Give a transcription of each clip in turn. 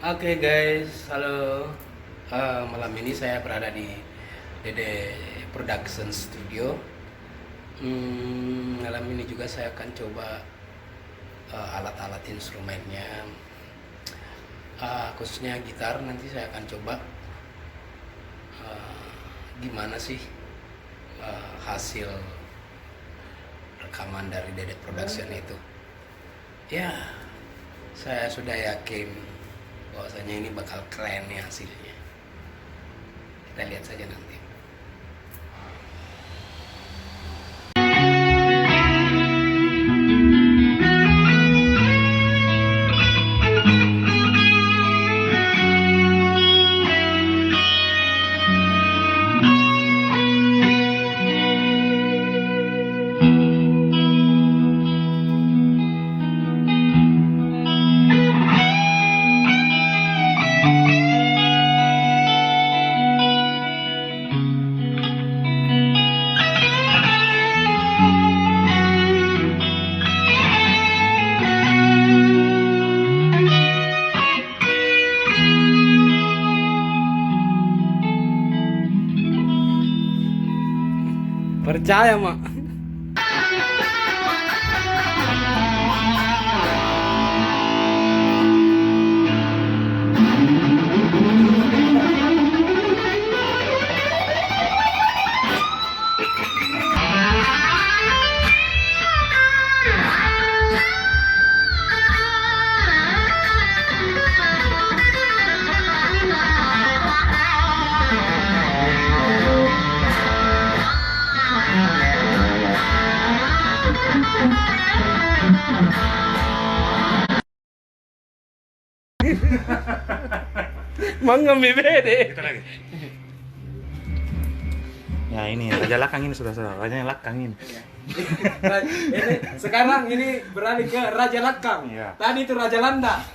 Oke guys, halo. Malam ini saya berada di Dede Production Studio. Malam ini juga saya akan coba alat-alat instrumennya, khususnya gitar. Nanti saya akan coba gimana sih hasil rekaman dari Dede Production itu. Ya, saya sudah yakin bahwasanya ini bakal keren nih hasilnya. Kita lihat saja nanti. Percaya, Mak. Mangga mi bede. Kita lagi. Ya ini Raja Lakang ini sudah Raja Lakang ini. Ini sekarang ini beralih ke Raja Lakang. Iya. Tadi itu Raja Landa.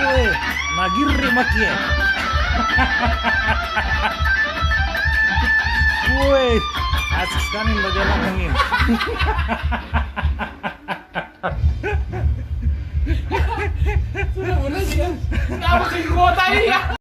Woi, magirri makie. Woi, asik sekali Raja Lakang ini. Sudah mulai dia. Apa sih kota ini ya?